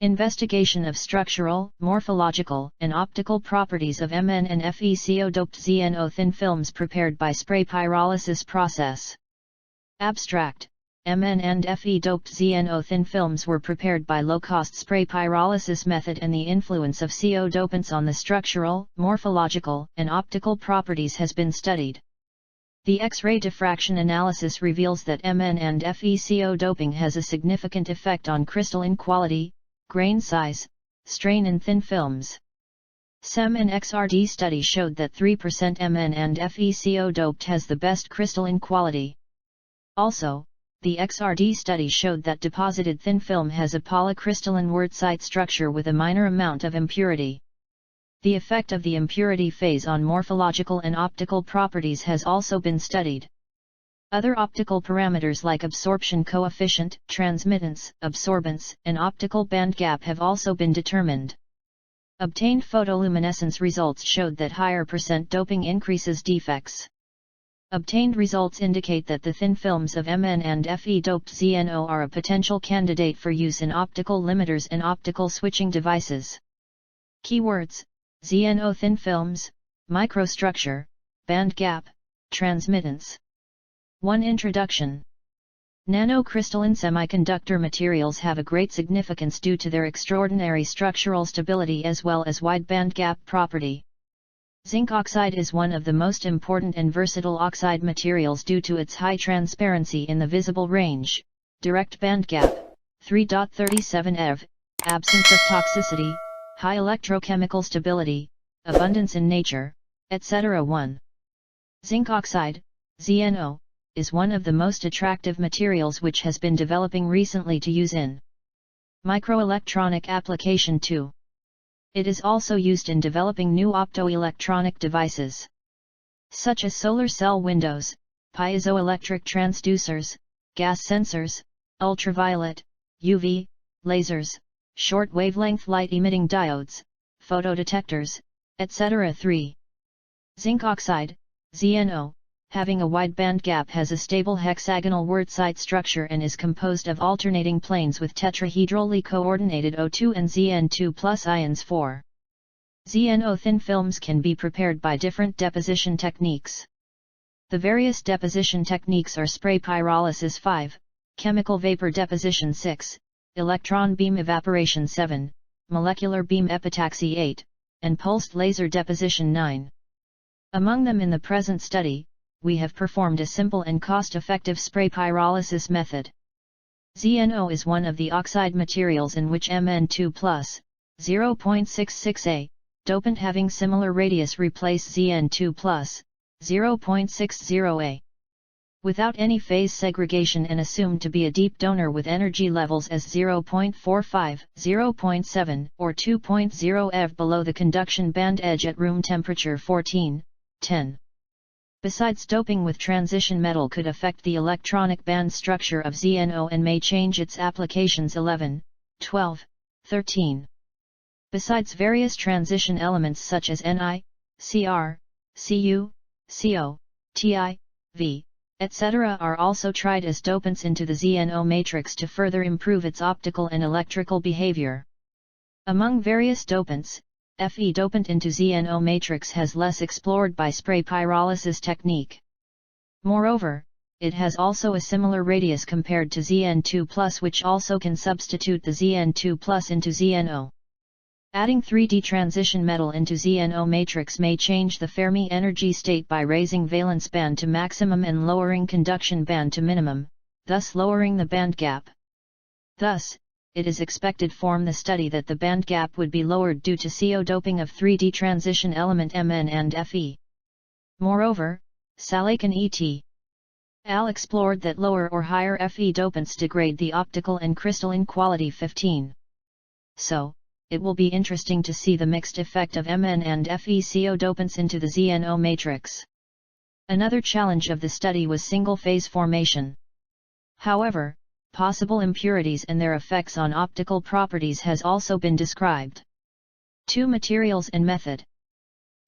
Investigation of structural, morphological, and optical properties of Mn and Fe co-doped ZnO thin films prepared by spray pyrolysis process. Abstract: Mn and Fe doped ZnO thin films were prepared by low-cost spray pyrolysis method, and the influence of co-dopants on the structural, morphological, and optical properties has been studied. The X-ray diffraction analysis reveals that Mn and Fe co-doping has a significant effect on crystalline quality, grain size, strain in thin films. SEM and XRD study showed that 3% Mn and Fe co-doped has the best crystalline quality. Also, the XRD study showed that deposited thin film has a polycrystalline wurtzite structure with a minor amount of impurity. The effect of the impurity phase on morphological and optical properties has also been studied. Other optical parameters like absorption coefficient, transmittance, absorbance, and optical bandgap have also been determined. Obtained photoluminescence results showed that higher percent doping increases defects. Obtained results indicate that the thin films of Mn and Fe doped ZnO are a potential candidate for use in optical limiters and optical switching devices. Keywords: ZnO thin films, microstructure, bandgap, transmittance. 1. Introduction. Nanocrystalline semiconductor materials have a great significance due to their extraordinary structural stability as well as wide bandgap property. Zinc oxide is one of the most important and versatile oxide materials due to its high transparency in the visible range, direct bandgap, 3.37 eV, absence of toxicity, high electrochemical stability, abundance in nature, etc. 1. Zinc oxide, ZnO, is one of the most attractive materials which has been developing recently to use in microelectronic application. 2. It is also used in developing new optoelectronic devices, such as solar cell windows, piezoelectric transducers, gas sensors, ultraviolet, UV, lasers, short wavelength light emitting diodes, photodetectors, etc. 3. Zinc oxide, ZnO, having a wide bandgap, has a stable hexagonal wurtzite structure and is composed of alternating planes with tetrahedrally coordinated O2 and Zn2+ ions. 4. ZnO thin films can be prepared by different deposition techniques. The various deposition techniques are spray pyrolysis 5, chemical vapor deposition 6, electron beam evaporation 7, molecular beam epitaxy 8, and pulsed laser deposition 9. Among them in the present study, we have performed a simple and cost-effective spray pyrolysis method. ZnO is one of the oxide materials in which Mn2+, 0.66a, dopant having similar radius replace Zn2+, 0.60a. Without any phase segregation and assumed to be a deep donor with energy levels as 0.45, 0.7, or 2.0 eV below the conduction band edge at room temperature 14, 10. Besides, doping with transition metal could affect the electronic band structure of ZnO and may change its applications 11, 12, 13. Besides, various transition elements such as Ni, Cr, Cu, Co, Ti, V, etc. are also tried as dopants into the ZnO matrix to further improve its optical and electrical behavior. Among various dopants, Fe dopant into ZnO matrix has less explored by spray pyrolysis technique. Moreover, it has also a similar radius compared to Zn2+, which also can substitute the Zn2+ into ZnO. Adding 3D transition metal into ZnO matrix may change the Fermi energy state by raising valence band to maximum and lowering conduction band to minimum, thus lowering the bandgap. Thus, it is expected from the study that the bandgap would be lowered due to co-doping of 3D transition element Mn and Fe. Moreover, Salakan et al. Explored that lower or higher Fe dopants degrade the optical and crystalline quality 15. So, it will be interesting to see the mixed effect of Mn and Fe co-dopants into the ZnO matrix. Another challenge of the study was single-phase formation. However, possible impurities and their effects on optical properties has also been described. 2. Materials and method.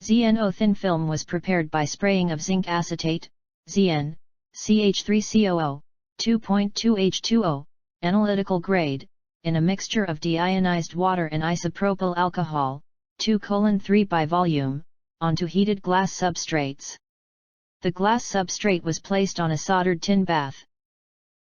ZnO thin film was prepared by spraying of zinc acetate, Zn, CH3COO, 2.2H2O, analytical grade, in a mixture of deionized water and isopropyl alcohol, 2:3 by volume, onto heated glass substrates. The glass substrate was placed on a soldered tin bath.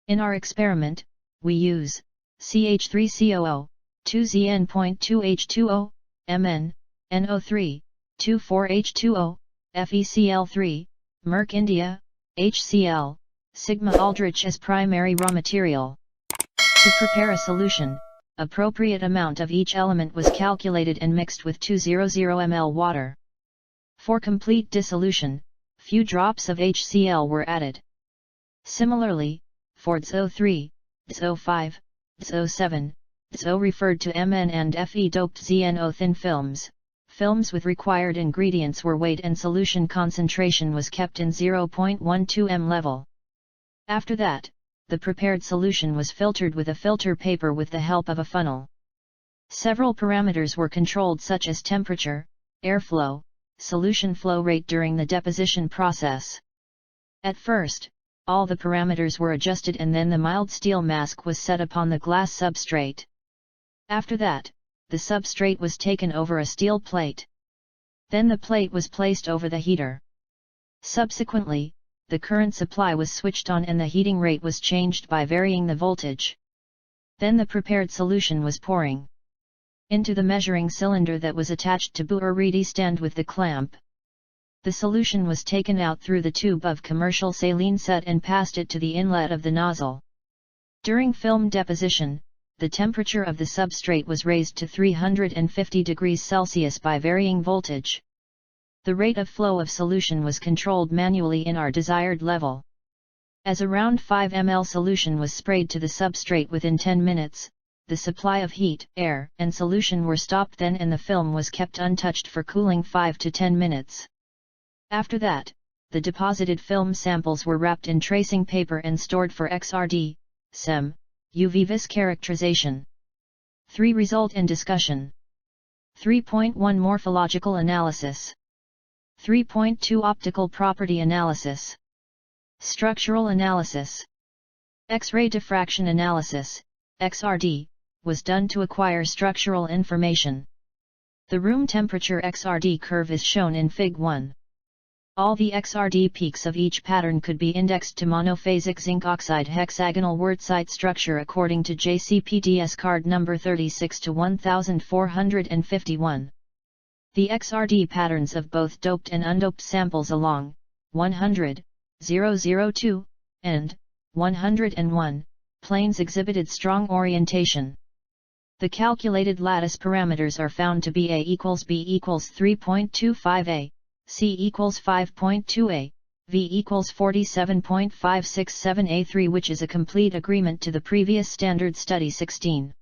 In our experiment, we use CH3COO, 2Zn.2H2O, Mn, NO3, 24H2O, FeCl3, Merck India, HCl, Sigma Aldrich as primary raw material. To prepare a solution, appropriate amount of each element was calculated and mixed with 200 ml water. For complete dissolution, few drops of HCl were added. Similarly, for ZnO3, ZnO5, ZnO7, ZnO referred to Mn and Fe-doped ZnO thin films, films with required ingredients were weighed and solution concentration was kept in 0.12 m level. After that, the prepared solution was filtered with a filter paper with the help of a funnel. Several parameters were controlled such as temperature, airflow, solution flow rate during the deposition process. At first, all the parameters were adjusted and then the mild steel mask was set upon the glass substrate. After that, the substrate was taken over a steel plate. Then the plate was placed over the heater. Subsequently, the current supply was switched on and the heating rate was changed by varying the voltage. Then the prepared solution was pouring into the measuring cylinder that was attached to Bueriti stand with the clamp. The solution was taken out through the tube of commercial saline set and passed it to the inlet of the nozzle. During film deposition, the temperature of the substrate was raised to 350 degrees Celsius by varying voltage. The rate of flow of solution was controlled manually in our desired level. As around 5 ml solution was sprayed to the substrate within 10 minutes, the supply of heat, air, and solution were stopped then and the film was kept untouched for cooling 5 to 10 minutes. After that, the deposited film samples were wrapped in tracing paper and stored for XRD, SEM, UV vis characterization. 3. Result and discussion. 3.1 Morphological analysis. 3.2 Optical property analysis. Structural analysis. X-ray diffraction analysis, XRD, was done to acquire structural information. The room temperature XRD curve is shown in Fig 1. All the XRD peaks of each pattern could be indexed to monophasic zinc oxide hexagonal wurtzite structure according to JCPDS card number 36 to 1451. The XRD patterns of both doped and undoped samples along 100, 002, and 101 planes exhibited strong orientation. The calculated lattice parameters are found to be A equals B equals 3.25A, C equals 5.2A, V equals 47.567A3, which is a complete agreement to the previous standard study 16.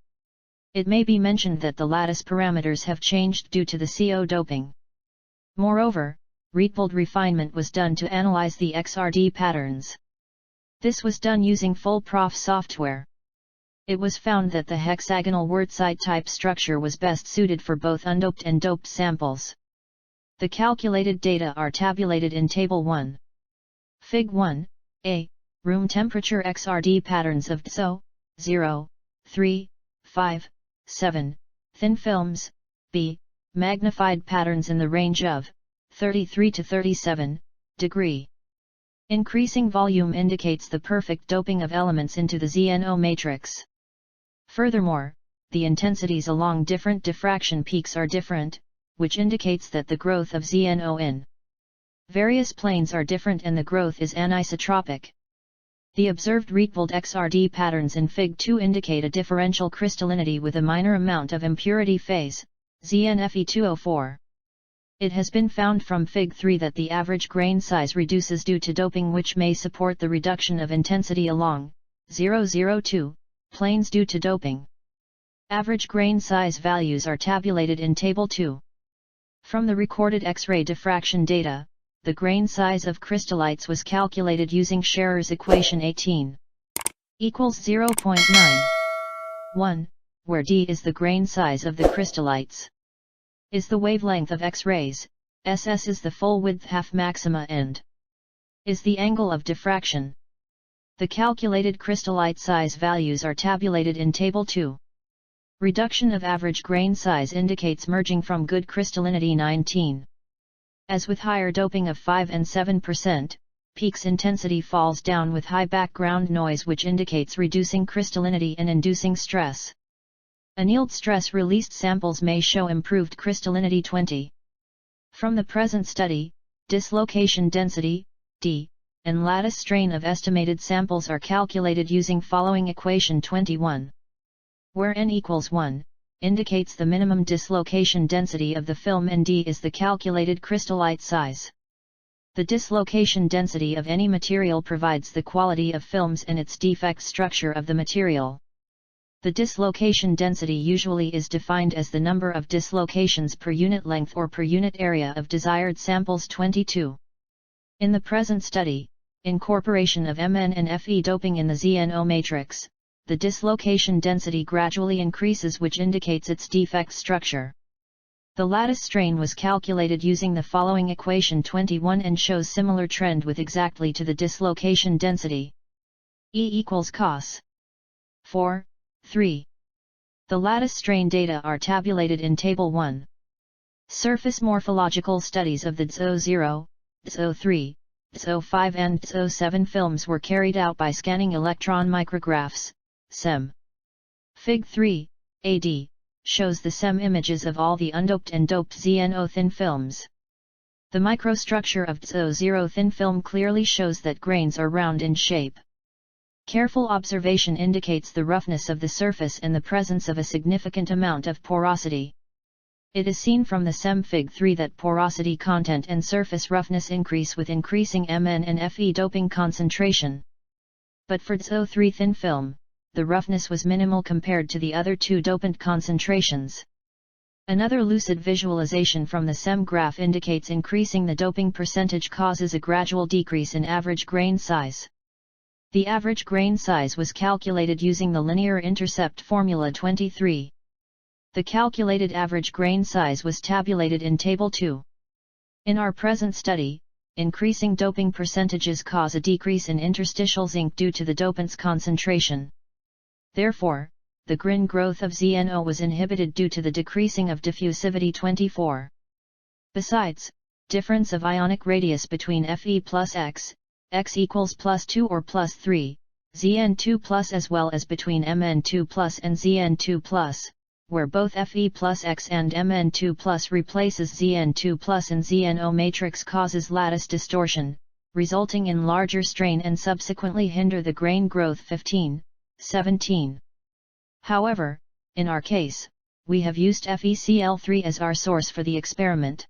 It may be mentioned that the lattice parameters have changed due to the CO doping. Moreover, Rietveld refinement was done to analyze the XRD patterns. This was done using full prof software. It was found that the hexagonal wurtzite type structure was best suited for both undoped and doped samples. The calculated data are tabulated in Table 1. Fig 1, A, room temperature XRD patterns of ZnO, 0, 3, 5, 7, thin films, B, magnified patterns in the range of 33 to 37 degree. Increasing volume indicates the perfect doping of elements into the ZnO matrix. Furthermore, the intensities along different diffraction peaks are different, which indicates that the growth of ZnO in various planes are different and the growth is anisotropic. The observed Rietveld XRD patterns in Fig 2 indicate a differential crystallinity with a minor amount of impurity phase, ZnFe2O4. It has been found from Fig 3 that the average grain size reduces due to doping, which may support the reduction of intensity along 002 planes due to doping. Average grain size values are tabulated in Table 2. From the recorded X-ray diffraction data, the grain size of crystallites was calculated using Scherer's equation 18 equals 0.9. 1, where d is the grain size of the crystallites, is the wavelength of X-rays, ss is the full width half maxima, and is the angle of diffraction. The calculated crystallite size values are tabulated in Table 2. Reduction of average grain size indicates merging from good crystallinity 19. As with higher doping of 5 and 7%, peaks intensity falls down with high background noise, which indicates reducing crystallinity and inducing stress. Annealed stress-released samples may show improved crystallinity 20. From the present study, dislocation density, D, and lattice strain of estimated samples are calculated using following equation 21. Where n equals 1, indicates the minimum dislocation density of the film and D is the calculated crystallite size. The dislocation density of any material provides the quality of films and its defect structure of the material. The dislocation density usually is defined as the number of dislocations per unit length or per unit area of desired samples 22. In the present study, incorporation of Mn and Fe doping in the ZnO matrix, the dislocation density gradually increases, which indicates its defect structure. The lattice strain was calculated using the following equation 21 and shows similar trend with exactly to the dislocation density. E equals cos 4, 3. The lattice strain data are tabulated in Table 1. Surface morphological studies of the ZnO0, ZnO3, ZnO5 and ZnO7 films were carried out by scanning electron micrographs, SEM. Fig 3, AD, shows the SEM images of all the undoped and doped ZnO thin films. The microstructure of ZnO0 thin film clearly shows that grains are round in shape. Careful observation indicates the roughness of the surface and the presence of a significant amount of porosity. It is seen from the SEM Fig 3 that porosity content and surface roughness increase with increasing Mn and Fe doping concentration. But for ZnO3 thin film, the roughness was minimal compared to the other two dopant concentrations. Another lucid visualization from the SEM graph indicates increasing the doping percentage causes a gradual decrease in average grain size. The average grain size was calculated using the linear intercept formula 23. The calculated average grain size was tabulated in Table 2. In our present study, increasing doping percentages cause a decrease in interstitial zinc due to the dopant's concentration. Therefore, the grain growth of ZnO was inhibited due to the decreasing of diffusivity 24. Besides, difference of ionic radius between Fe plus X, X equals +2 or +3, Zn2 plus as well as between Mn2 plus and Zn2 plus, where both Fe plus X and Mn2 plus replaces Zn2 plus and ZnO matrix causes lattice distortion, resulting in larger strain and subsequently hinder the grain growth 15, 17. However, in our case, we have used FeCl3 as our source for the experiment.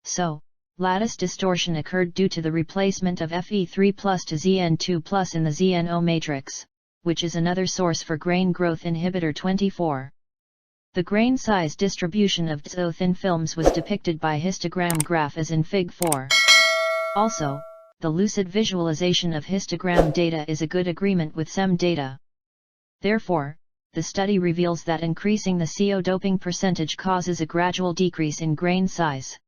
So, lattice distortion occurred due to the replacement of Fe3 plus to Zn2 plus in the ZnO matrix, which is another source for grain growth inhibitor 24. The grain size distribution of ZnO thin films was depicted by histogram graph as in Fig 4. Also, the lucid visualization of histogram data is a good agreement with SEM data. Therefore, the study reveals that increasing the CO doping percentage causes a gradual decrease in grain size.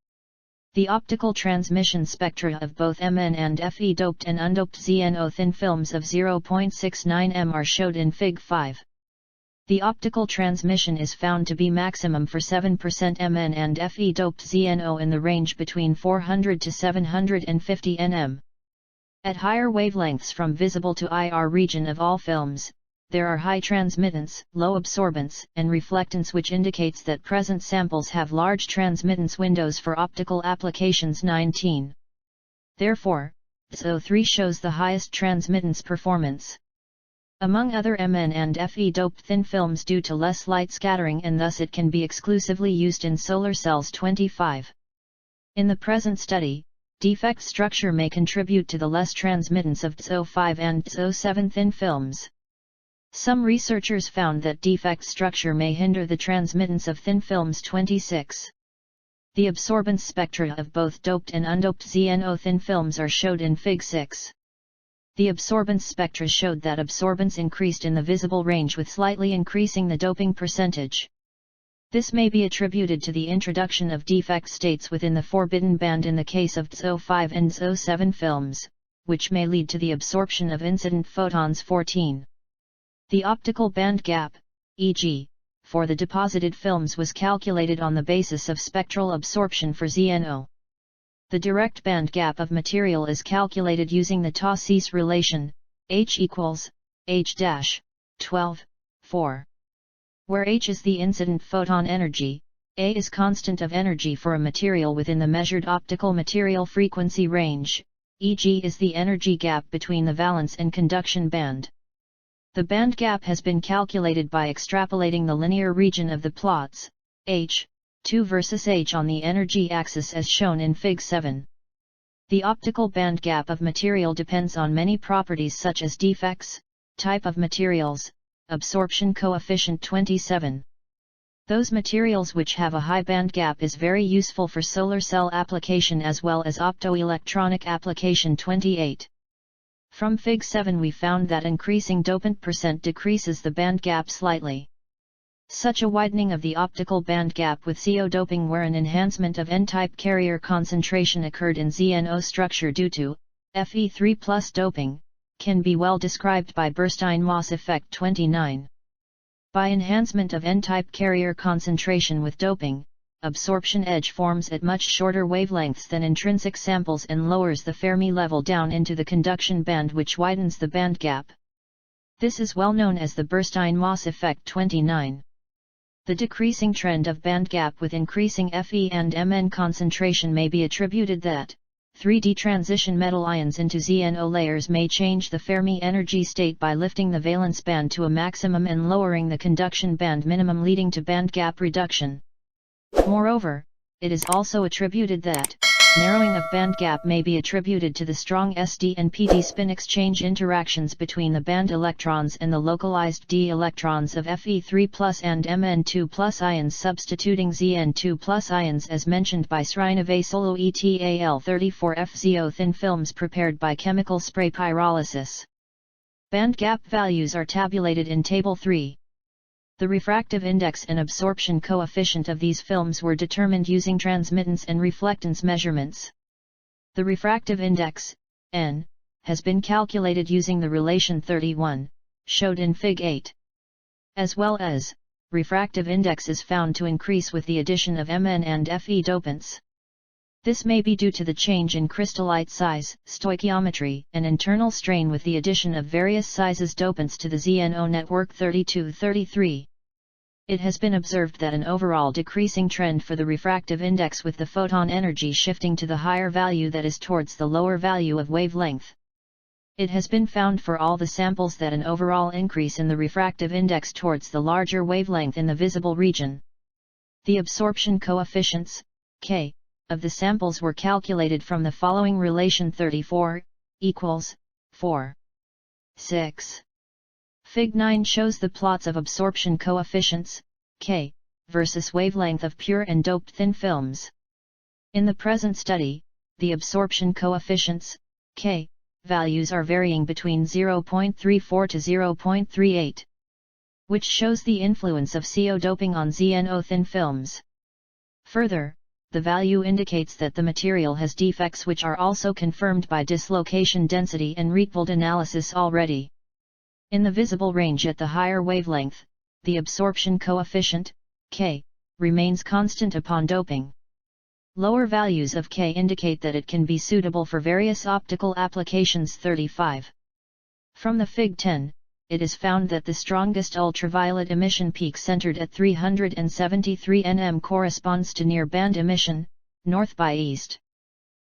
The optical transmission spectra of both Mn and Fe doped and undoped ZnO thin films of 0.69 m are showed in Fig 5. The optical transmission is found to be maximum for 7% Mn and Fe doped ZnO in the range between 400 to 750 nm. At higher wavelengths from visible to IR region of all films, there are high transmittance, low absorbance, and reflectance, which indicates that present samples have large transmittance windows for optical applications 19. Therefore, ZnO3 shows the highest transmittance performance. Among other Mn and Fe doped thin films due to less light scattering, and thus it can be exclusively used in solar cells 25. In the present study, defect structure may contribute to the less transmittance of ZnO5 and ZnO7 thin films. Some researchers found that defect structure may hinder the transmittance of thin films 26. The absorbance spectra of both doped and undoped ZnO thin films are showed in Fig 6. The absorbance spectra showed that absorbance increased in the visible range with slightly increasing the doping percentage. This may be attributed to the introduction of defect states within the forbidden band in the case of ZnO5 and ZnO7 films, which may lead to the absorption of incident photons 14. The optical band gap, e.g., for the deposited films was calculated on the basis of spectral absorption for ZnO. The direct band gap of material is calculated using the Taussig relation, H equals H-12, 4. Where H is the incident photon energy, A is constant of energy for a material within the measured optical material frequency range, e.g. is the energy gap between the valence and conduction band. The band gap has been calculated by extrapolating the linear region of the plots, H2 versus H on the energy axis as shown in Fig 7. The optical band gap of material depends on many properties such as defects, type of materials, absorption coefficient 27. Those materials which have a high band gap is very useful for solar cell application as well as optoelectronic application 28. From Fig 7 we found that increasing dopant percent decreases the band gap slightly. Such a widening of the optical band gap with CO doping where an enhancement of N-type carrier concentration occurred in ZnO structure due to Fe3+ doping, can be well described by Bernstein-Moss effect 29. By enhancement of N-type carrier concentration with doping, absorption edge forms at much shorter wavelengths than intrinsic samples and lowers the Fermi level down into the conduction band which widens the band gap. This is well known as the Bernstein-Moss effect 29. The decreasing trend of band gap with increasing Fe and Mn concentration may be attributed that 3D transition metal ions into ZnO layers may change the Fermi energy state by lifting the valence band to a maximum and lowering the conduction band minimum leading to band gap reduction. Moreover, it is also attributed that narrowing of band gap may be attributed to the strong SD and PD spin exchange interactions between the band electrons and the localized d electrons of Fe3+ and Mn2+ ions substituting Zn2+ ions as mentioned by Srinivasulu et al. 34 FZO thin films prepared by chemical spray pyrolysis. Band gap values are tabulated in Table 3. The refractive index and absorption coefficient of these films were determined using transmittance and reflectance measurements. The refractive index, N, has been calculated using the relation 31, showed in Fig 8. As well as, refractive index is found to increase with the addition of Mn and Fe dopants. This may be due to the change in crystallite size, stoichiometry, and internal strain with the addition of various sizes dopants to the ZnO network 32-33. It has been observed that an overall decreasing trend for the refractive index with the photon energy shifting to the higher value that is towards the lower value of wavelength. It has been found for all the samples that an overall increase in the refractive index towards the larger wavelength in the visible region. The absorption coefficients, K, of the samples were calculated from the following relation 34, equals, 4. 6. Fig 9 shows the plots of absorption coefficients, K, versus wavelength of pure and doped thin films. In the present study, the absorption coefficients, K, values are varying between 0.34 to 0.38, which shows the influence of CO doping on ZnO thin films. Further, the value indicates that the material has defects which are also confirmed by dislocation density and Rietveld analysis already. In the visible range at the higher wavelength, the absorption coefficient, K, remains constant upon doping. Lower values of K indicate that it can be suitable for various optical applications 35. From the Fig 10, it is found that the strongest ultraviolet emission peak centered at 373 nm corresponds to near band emission, north by east.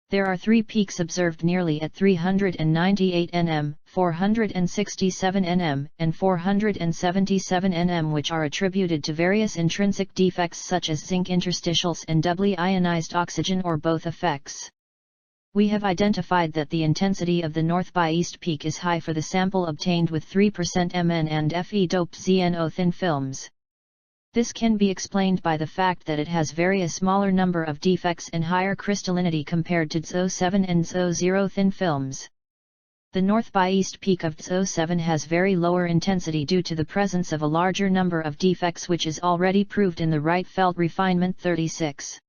There are 3 peaks observed nearly at 398 nm, 467 nm, and 477 nm which are attributed to various intrinsic defects such as zinc interstitials and doubly ionized oxygen or both effects. We have identified that the intensity of the north by east peak is high for the sample obtained with 3% Mn and Fe doped ZnO thin films. This can be explained by the fact that it has very smaller number of defects and higher crystallinity compared to ZO7 and ZO0 thin films. The north by east peak of ZO7 has very lower intensity due to the presence of a larger number of defects which is already proved in the Rietveld refinement 36.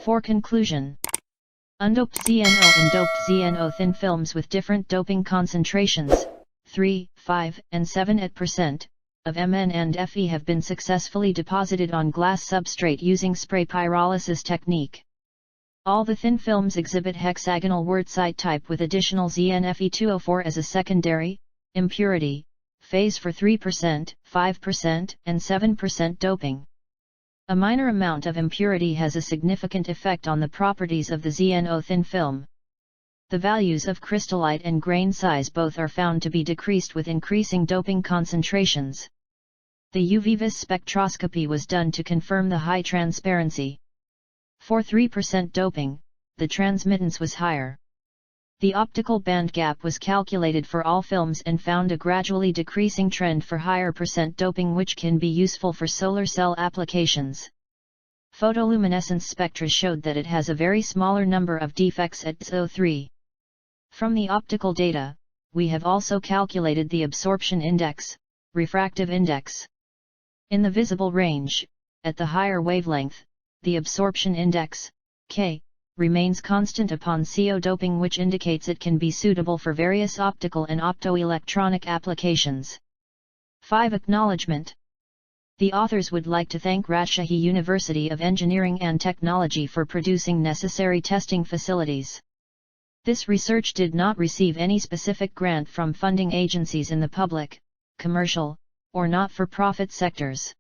For conclusion, undoped ZnO and doped ZnO thin films with different doping concentrations, 3, 5, and 7 at %, of Mn and Fe have been successfully deposited on glass substrate using spray pyrolysis technique. All the thin films exhibit hexagonal wurtzite type with additional ZnFe2O4 as a secondary impurity phase for 3%, 5%, and 7% doping. A minor amount of impurity has a significant effect on the properties of the ZnO thin film. The values of crystallite and grain size both are found to be decreased with increasing doping concentrations. The UV-vis spectroscopy was done to confirm the high transparency. For 3% doping, the transmittance was higher. The optical bandgap was calculated for all films and found a gradually decreasing trend for higher percent doping, which can be useful for solar cell applications. Photoluminescence spectra showed that it has a very smaller number of defects at ZnO3. From the optical data, we have also calculated the absorption index, refractive index. In the visible range, at the higher wavelength, the absorption index, K, remains constant upon CO doping, which indicates it can be suitable for various optical and optoelectronic applications. 5. Acknowledgement. The authors would like to thank Rajshahi University of Engineering and Technology for producing necessary testing facilities. This research did not receive any specific grant from funding agencies in the public, commercial, or not-for-profit sectors.